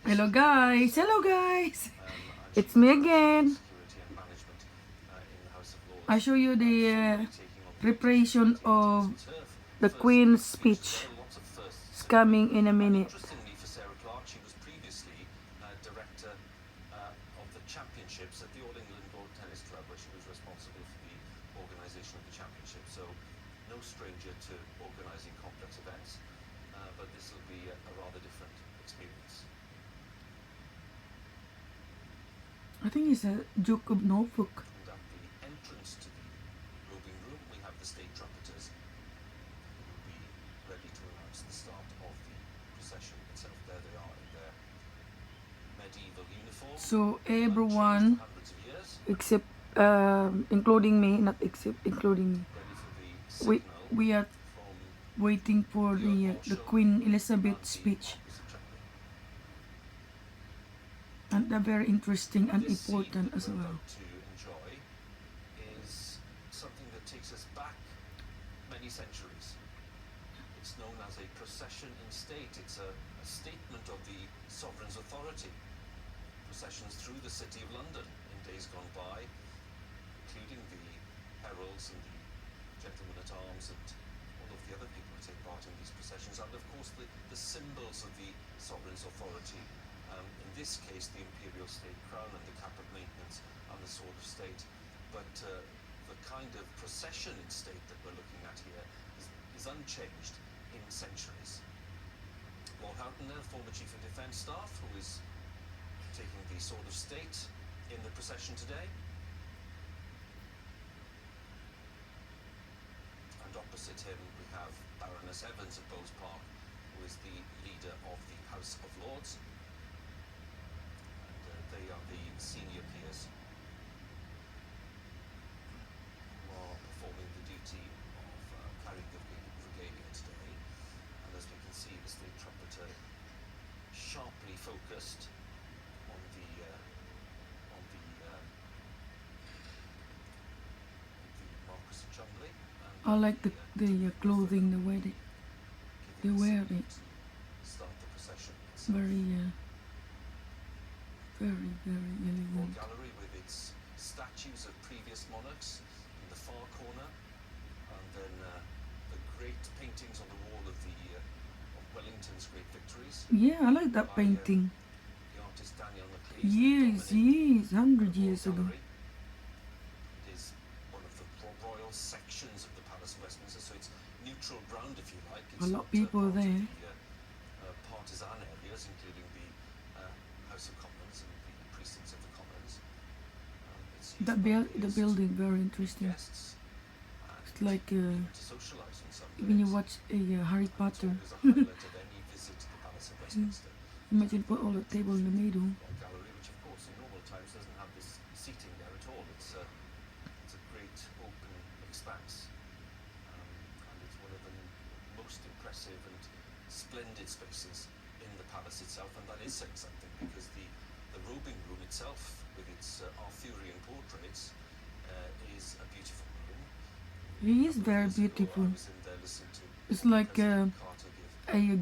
Hello guys, it's me again. I show you the preparation of the Queen's speech. It's coming in a minute. Interestingly for Sarah Clark, she was previously director of the championships at the All England Road Tennis Club, where she was responsible for the organisation of the championship. So no stranger to organising complex events, but this will be a rather different experience. I think it's a Duke of Norfolk. And at the entrance to the roving room, we have the state trumpeters who will be ready to announce the start of the procession itself. There they are in their medieval uniform. So everyone, except including me, not except including me, we are waiting for the Queen Elizabeth speech. And they're very interesting and important as well. To enjoy is something that takes us back many centuries. It's known as a procession in state. It's a statement of the sovereign's authority. Processions through the city of London in days gone by, including the heralds and the gentlemen at arms and all of the other people who take part in these processions, and of course the symbols of the sovereign's authority. In this case, the imperial state crown and the cap of maintenance and the sword of state. But the kind of procession in state that we're looking at here is unchanged in centuries. Lord Houghton, former Chief of Defence Staff, who is taking the sword of state in the procession today. And opposite him we have Baroness Evans of Bowes Park, who is the leader of the House of Lords. They are the senior peers who are performing the duty of carrying the regalia today. And as we can see, the state trumpeter sharply focused on the Marquis of Cholmondeley. I like the clothing, the way they wear it. Start the procession. Very elegant. Gallery with its statues of previous monarchs in the far corner, and then the great paintings on the wall of Wellington's great victories. Yeah, I like that painting. The artist Daniel McLeese. Years, 100 years ago. It is one of the royal sections of the Palace of Westminster, so it's neutral ground, if you like. It's A lot of people there. Partisan areas, including the House of Commons and the precincts of the Commons. The building very interesting. It's like when you watch Harry Potter. Imagine put all the table in the middle. Gallery, which of course in normal times doesn't have this seating there at all. It's a great open expanse, and it's one of the most impressive and splendid spaces in the palace itself, and that is saying something, because the robing room itself, with its Arthurian portraits, is a beautiful room. It is very beautiful. It's like a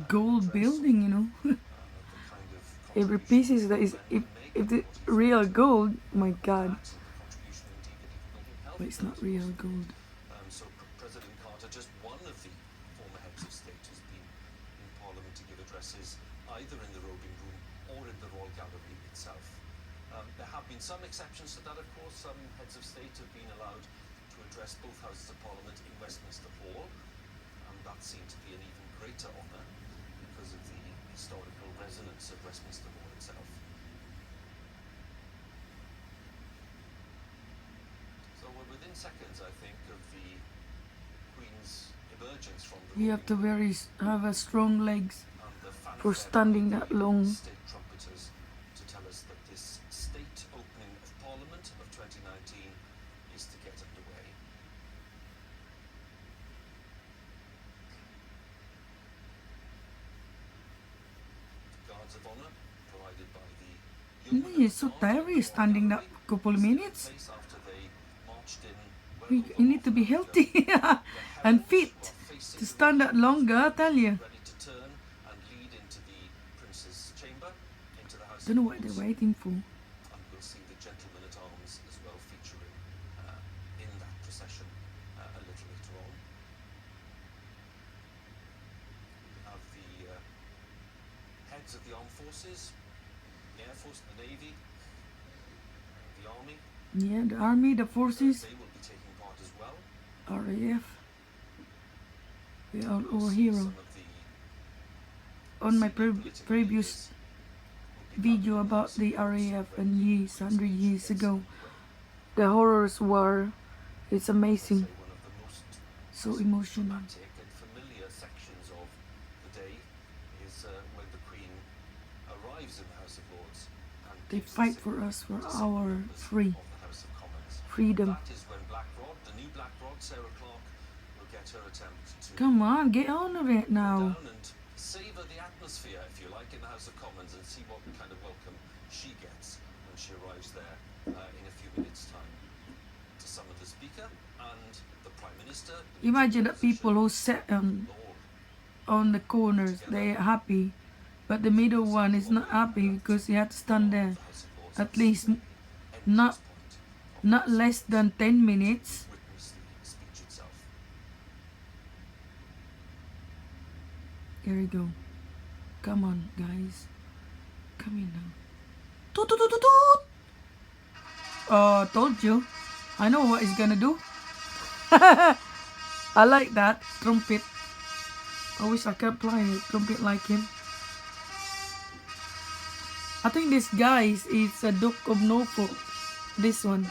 gold building, you know. Every piece is if it's real gold, my God. But it's not real gold. So President Carter, just one of the former heads of state, has been in Parliament to give addresses either in the robing room or in the Royal Gallery itself. There have been some exceptions to that, of course. Some heads of state have been allowed to address both Houses of Parliament in Westminster Hall, and that seemed to be an even greater honour because of the historical resonance of Westminster Hall itself. So we're within seconds, I think, of the Queen's emergence from the You have to have a strong legs for standing that long. State trumpeters to tell us that this state opening of Parliament of 2019 is to get underway. Guards of honour provided by the It's so tiring standing that couple of minutes. You need to be healthy and fit to stand that longer, I tell you. Ready to turn and lead into the Prince's chamber, into Don't know what they're waiting for. And we'll see the gentlemen at arms as well featuring in that procession a little later on. We have the heads of the armed forces, the Air Force, the Navy, the Army. Yeah, the army, the forces, They will be taking part as well. RAF. They are We'll our see hero. some of the On my senior political previous leaders will be video gathered about the around RAF some and years, 100 years yes, ago, anyway. the horrors were, it's I'd amazing, say one of the most so emotional. dramatic and familiar sections of the day is when the Queen arrives in the House of Lords and They gives the fight signal for us, for to some our members free of the House of Commons. freedom. That is when Black Rod, the new Black Rod, Sarah Clarke, will get her attempt to Come on, get on with it go now. down and savour the atmosphere, if you like, in the House of Commons and see what kind of welcome she gets when she arrives there in a few minutes' time. To summon the Speaker and the Prime Minister. the Imagine the opposition, people who sat Lord. on the corners, they're happy, but the middle one is not happy because he had to stand there at least not less than 10 minutes. Witness the speech itself. Here we go. Come on, guys. Come in now. Toot, toot, toot, toot, toot. Told you. I know what he's gonna do. I like that trumpet. I wish I could play a trumpet like him. I think this guy is a Duke of Norfolk. This one.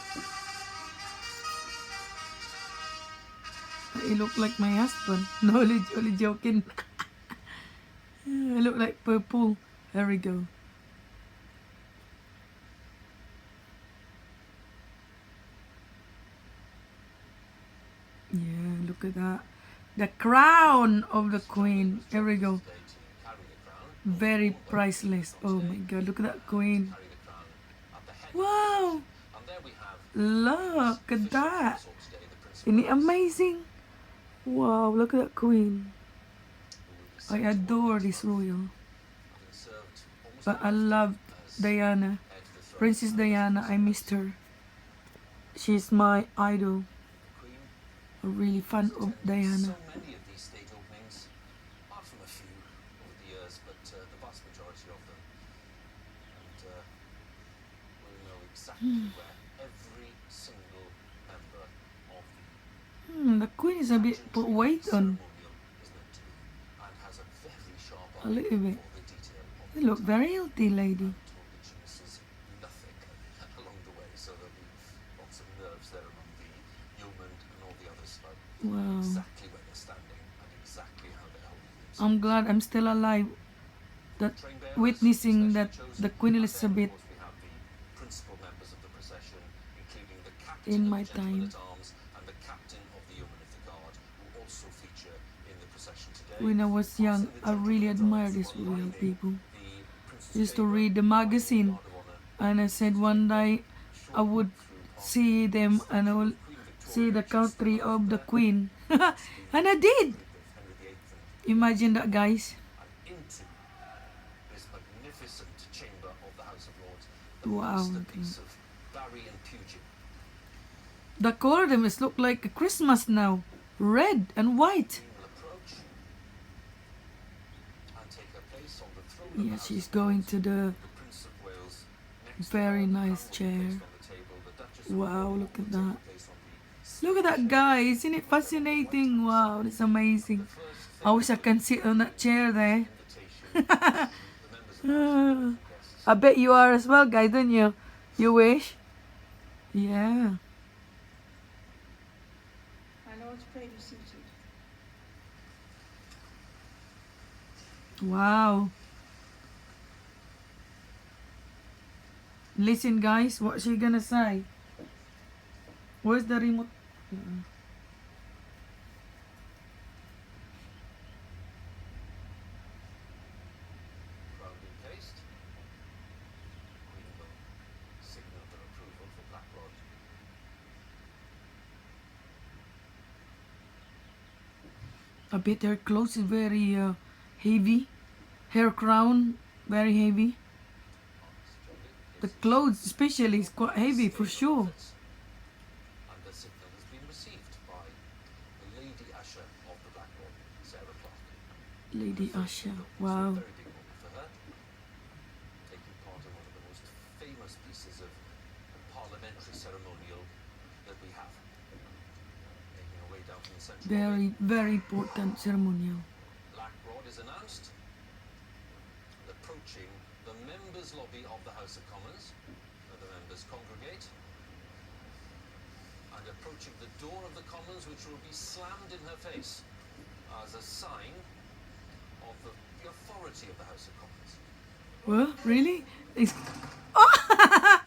He look like my husband. No, only joking. I look like purple. There we go. Yeah, look at that. The crown of the Queen. There we go. Very priceless. Oh my god, look at that Queen. Wow. And there we have Look at that. Isn't it amazing? Wow, look at that Queen. I adore this royal. But I loved Diana. Princess Diana, I missed her. She's my idol. I'm really fan of Diana. so many of these stage openings, apart from a few over the years, but the vast majority of them. And we'll know exactly where every single member of the The Queen is a bit put weight on. ceremonial is meant to be, and has a very sharp A eye little bit. for the detail of You look very healthy, lady. told that she misses nothing along the way, so there'll be lots of nerves there among the yeomen and all the others about Wow. exactly where they're standing and exactly how they're holding themselves. I'm glad I'm still alive. That Train bearers, witnessing that specially the chosen, Queen and then, Elizabeth of course, we have the principal members of the procession, including the captain in of my the Gentlemen time. at Arms and the captain of the Yeomen of the Guard, who also feature in the procession today. When I was young, I really admired these royal people. I used to read the magazine, and I said one day I would see them and I will see the country of the Queen. And I did. Imagine that, guys. And into this magnificent chamber of the House of Lords, the Wow. masterpiece of Barry and Puget. The color of them is look like a Christmas now. Red and white. Queen will approach and take her place on the throne of Yeah, the House she's of going Lords. to the The Prince of Wales next to very her, the nice crown will be chair. placed on the table. The Duchess of Wow, Cornwall look at will take that. her place on the Look at that guy. Isn't it fascinating? Wow, it's amazing. I wish I can sit on that chair there. invitation to the members of the House of Lords and guests. I bet you are as well, guys, don't you? You wish? Yeah. My lords, pray be seated. Wow. Listen, guys, what's she gonna say? Where's the remote? Crown being placed. Queen will signal her approval for Black Rod. I bet her clothes is very heavy. Her crown, very heavy. The clothes especially is quite heavy for sure. And the signal has been received by the Lady Usher of the Black Rod, Sarah Clark. Lady The first Usher, window was wow. a very big moment for her, taking part in one of the most famous pieces of parliamentary ceremonial that we have. Making her way down from the central Very, lobby, very important ceremonial. Black Rod is announced, and approaching the members' lobby of the House of Commons, where the members congregate, and approaching the door of the Commons, which will be slammed in her face as a sign of the authority of the House of Commons. Well, really? Oh!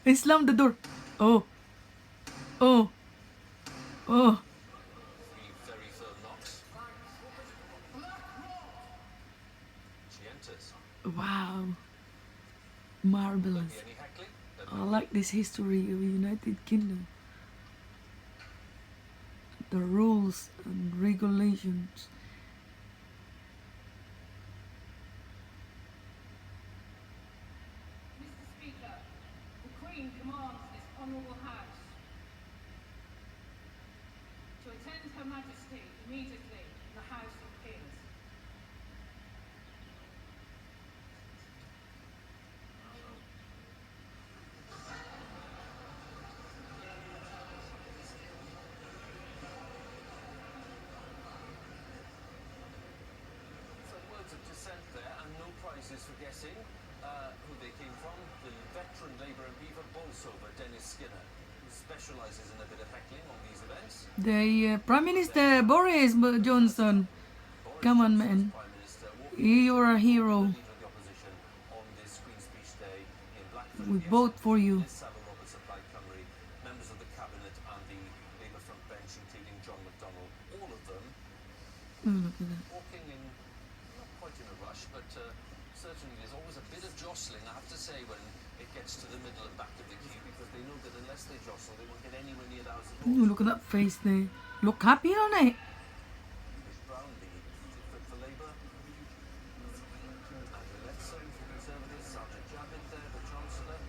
I slammed the door. Oh. Oh. Oh. 3 very firm knocks. She enters. Wow. Will Marvelous. there be any heckling? There I might be. like this history of United Kingdom. The rules and regulations. Mr. Speaker, the Queen commands this honourable House to attend Her Majesty immediately in the House of Peers. Some words of dissent there, and no prizes for guessing who they came from. The veteran Labour MP for Bolsover, Dennis Skinner, who specialises in a bit of heckling on these events. The Prime Minister Boris Johnson. Boris Come on, Johnson as man. Prime Minister walking You're a the hero. Leader of the Opposition on this Queen's Speech Day in Blackford. We Yes, vote for you. Liz Saville Roberts of Plaid Cymru, members of the Cabinet and the Labour front bench, including John McDonnell, all of them Oh, look at that. walking in, not quite in a rush, but certainly there's always a bit of jostling, I have to say, when it gets to the middle and back of the queue, because they know that unless they jostle, they won't get anywhere near the House of Ooh, Lords. look at that face there. Look happy on it. Chris Brown, the whip for Labour, Andrew Leadsom for Conservatives, Sajid Javid there, the Chancellor,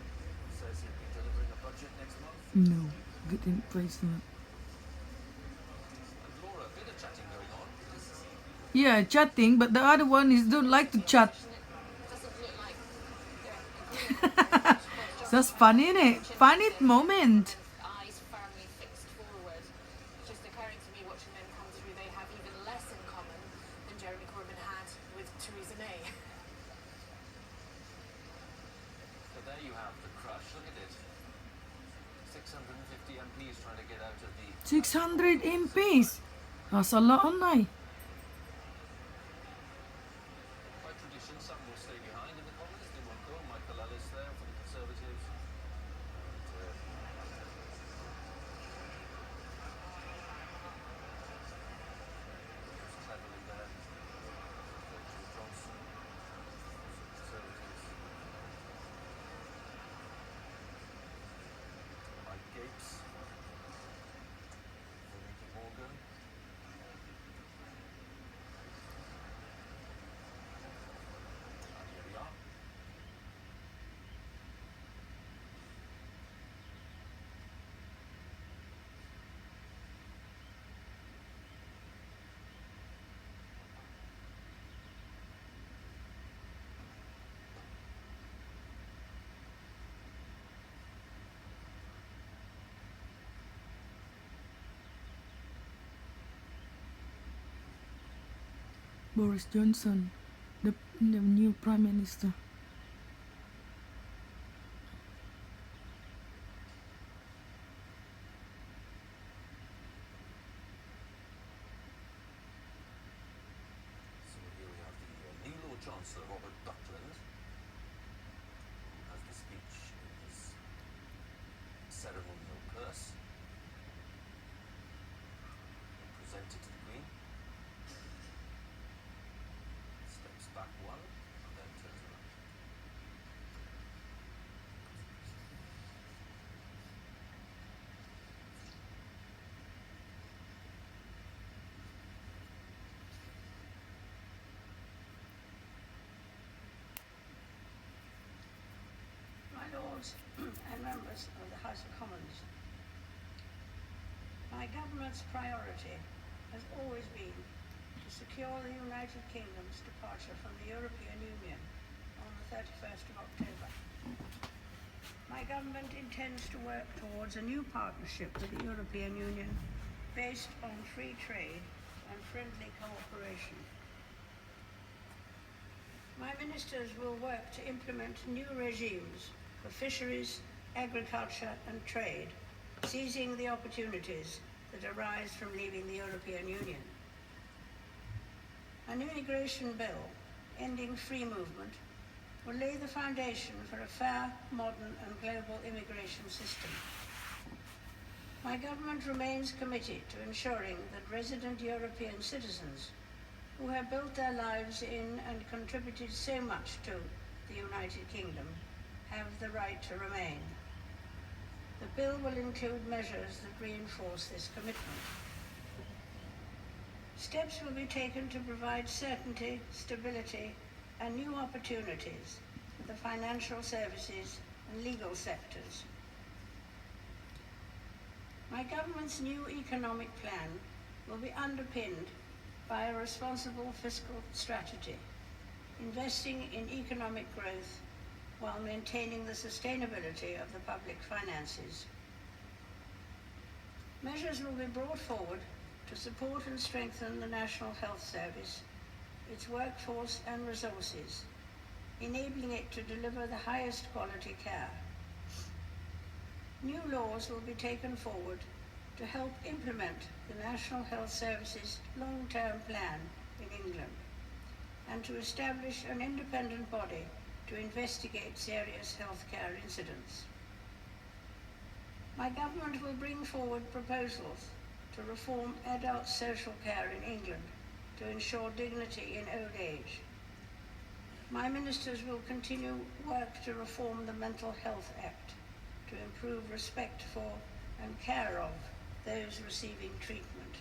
says he'll be delivering a budget next month. No, get in face that. And Laura, a bit of chatting going on. Yeah, chatting, but the other one is don't like to chat. That's funny, innit? Funny moment. Eyes firmly fixed forward. Just occurring to me watching them come through, they have even less in common than Jeremy Corbyn had with Theresa May. So there you have the crush, look at it. 650 MPs trying to get out of the... 600 MPs. That's a lot, aren't they? By tradition, some will stay behind in the Commons, they won't go. Michael Ellis there for the Conservatives. And cleverly there. Rachel Johnson, Conservatives. Mike Gapes for Nicky Morgan. And here we are. Boris Johnson, the new Prime Minister. So here we have the new Lord Chancellor, Robert Buckland, who has the speech in his ceremonial purse, presented to the Queen, steps back one, and then turns around. Lords and members of the House of Commons. My government's priority has always been to secure the United Kingdom's departure from the European Union on the 31st of October. My government intends to work towards a new partnership with the European Union based on free trade and friendly cooperation. My ministers will work to implement new regimes for fisheries, agriculture and trade, seizing the opportunities that arise from leaving the European Union. An immigration bill ending free movement will lay the foundation for a fair, modern and global immigration system. My government remains committed to ensuring that resident European citizens who have built their lives in and contributed so much to the United Kingdom have the right to remain. The bill will include measures that reinforce this commitment. Steps will be taken to provide certainty, stability, and new opportunities for the financial services and legal sectors. My government's new economic plan will be underpinned by a responsible fiscal strategy, investing in economic growth while maintaining the sustainability of the public finances. Measures will be brought forward to support and strengthen the National Health Service, its workforce and resources, enabling it to deliver the highest quality care. New laws will be taken forward to help implement the National Health Service's long-term plan in England and to establish an independent body to investigate serious healthcare incidents. My government will bring forward proposals to reform adult social care in England to ensure dignity in old age. My ministers will continue work to reform the Mental Health Act to improve respect for and care of those receiving treatment.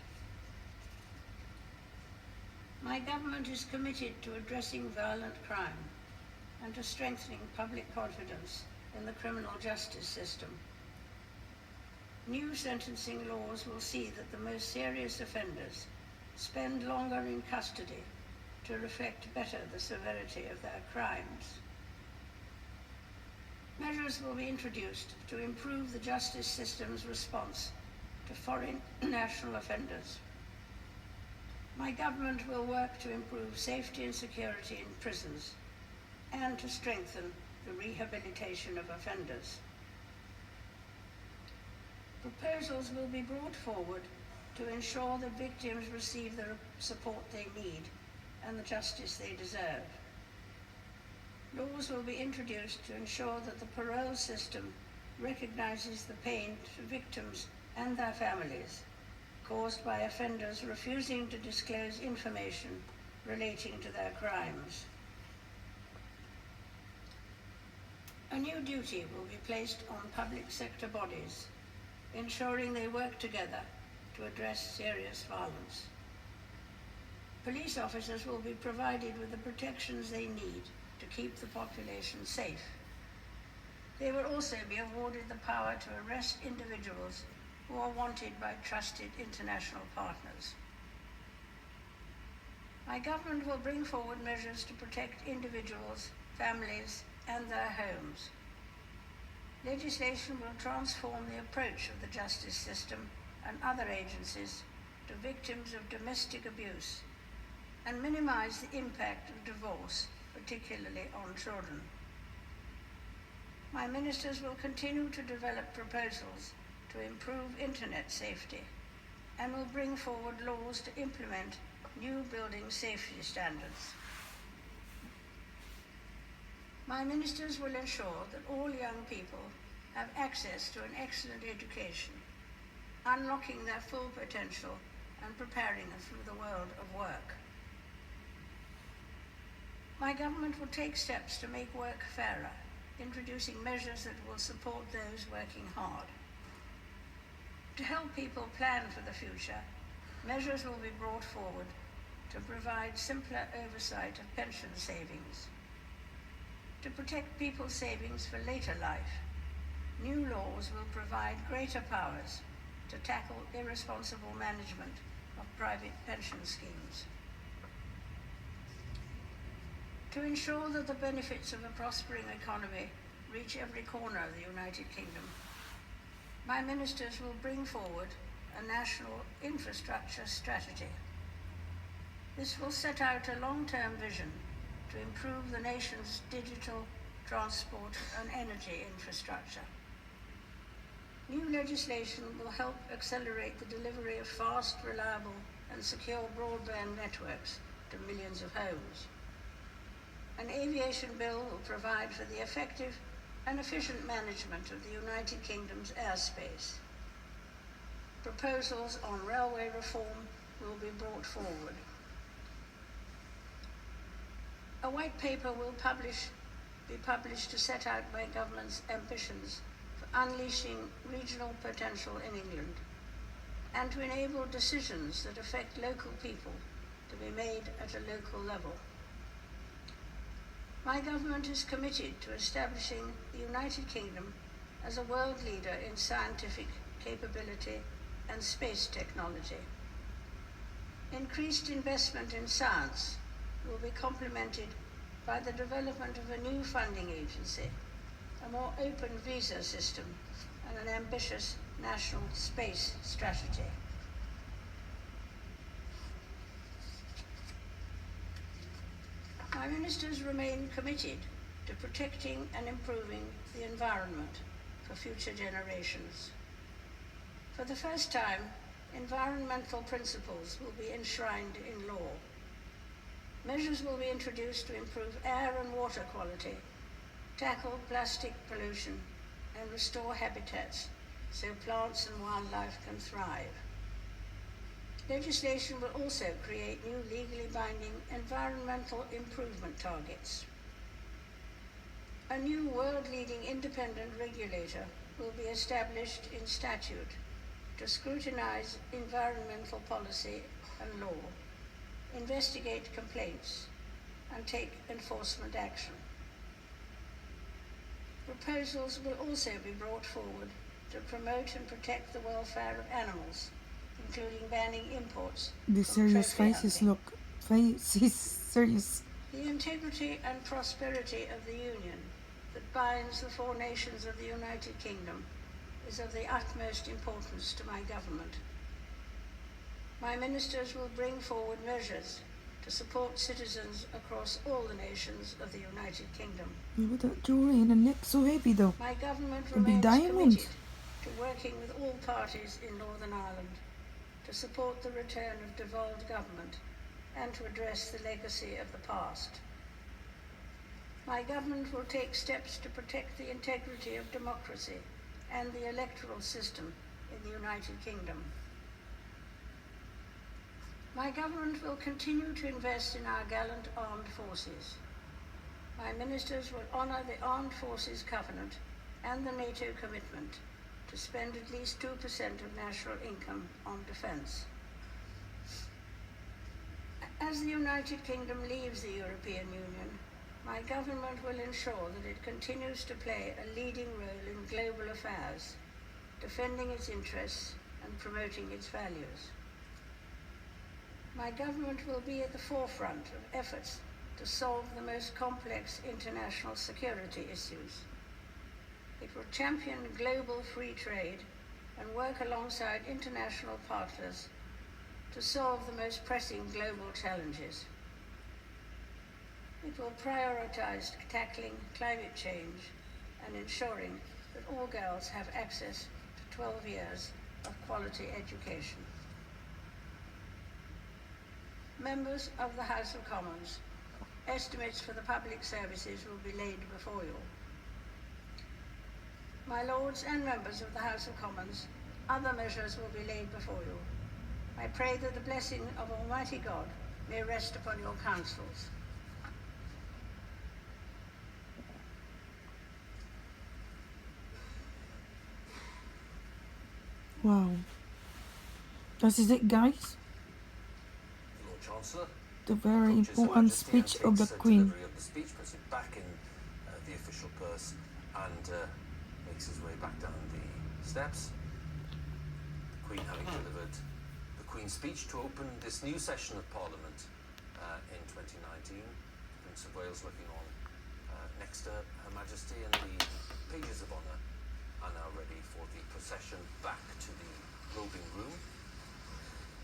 My government is committed to addressing violent crime and to strengthening public confidence in the criminal justice system. New sentencing laws will see that the most serious offenders spend longer in custody to reflect better the severity of their crimes. Measures will be introduced to improve the justice system's response to foreign national offenders. My government will work to improve safety and security in prisons and to strengthen the rehabilitation of offenders. Proposals will be brought forward to ensure that victims receive the support they need and the justice they deserve. Laws will be introduced to ensure that the parole system recognizes the pain to victims and their families caused by offenders refusing to disclose information relating to their crimes. A new duty will be placed on public sector bodies, ensuring they work together to address serious violence. Police officers will be provided with the protections they need to keep the population safe. They will also be awarded the power to arrest individuals who are wanted by trusted international partners. My government will bring forward measures to protect individuals, families, and their homes. Legislation will transform the approach of the justice system and other agencies to victims of domestic abuse and minimize the impact of divorce, particularly on children. My ministers will continue to develop proposals to improve internet safety and will bring forward laws to implement new building safety standards. My ministers will ensure that all young people have access to an excellent education, unlocking their full potential and preparing them for the world of work. My government will take steps to make work fairer, introducing measures that will support those working hard. To help people plan for the future, measures will be brought forward to provide simpler oversight of pension savings. To protect people's savings for later life, New laws will provide greater powers to tackle irresponsible management of private pension schemes. To ensure that the benefits of a prospering economy reach every corner of the United Kingdom, my ministers will bring forward a national infrastructure strategy. This will set out a long-term vision to improve the nation's digital, transport and energy infrastructure. New legislation will help accelerate the delivery of fast, reliable and secure broadband networks to millions of homes. An aviation bill will provide for the effective and efficient management of the United Kingdom's airspace. Proposals on railway reform will be brought forward. A white paper will be published to set out my government's ambitions for unleashing regional potential in England and to enable decisions that affect local people to be made at a local level. My government is committed to establishing the United Kingdom as a world leader in scientific capability and space technology. Increased investment in science will be complemented by the development of a new funding agency, a more open visa system, and an ambitious national space strategy. My ministers remain committed to protecting and improving the environment for future generations. For the first time, environmental principles will be enshrined in law. Measures will be introduced to improve air and water quality, tackle plastic pollution, and restore habitats so plants and wildlife can thrive. Legislation will also create new legally binding environmental improvement targets. A new world-leading independent regulator will be established in statute to scrutinize environmental policy and law, investigate complaints, and take enforcement action. Proposals will also be brought forward to promote and protect the welfare of animals, including banning imports The of serious trophy faces hunting. look. Faces serious. The integrity and prosperity of the Union that binds the four nations of the United Kingdom is of the utmost importance to my government. My ministers will bring forward measures to support citizens across all the nations of the United Kingdom. Yeah, but that jewelry and the neck so heavy though. My government A big remains diamond. committed to working with all parties in Northern Ireland to support the return of devolved government and to address the legacy of the past. My government will take steps to protect the integrity of democracy and the electoral system in the United Kingdom. My government will continue to invest in our gallant armed forces. My ministers will honour the Armed Forces Covenant and the NATO commitment to spend at least 2% of national income on defence. As the United Kingdom leaves the European Union, my government will ensure that it continues to play a leading role in global affairs, defending its interests and promoting its values. My government will be at the forefront of efforts to solve the most complex international security issues. It will champion global free trade and work alongside international partners to solve the most pressing global challenges. It will prioritize tackling climate change and ensuring that all girls have access to 12 years of quality education. Members of the House of Commons, estimates for the public services will be laid before you. My Lords and members of the House of Commons, other measures will be laid before you. I pray that the blessing of Almighty God may rest upon your councils. Wow. This is it, guys. Lord Chancellor. The very Approaches Her important Majesty speech and of the takes Queen. delivery of the speech, puts it back in the official purse, and makes his way back down the steps. The Queen having delivered the Queen's speech to open this new session of Parliament in 2019. The Prince of Wales looking on next to Her Majesty, and the pages of honour are now ready for the procession back to the robing room.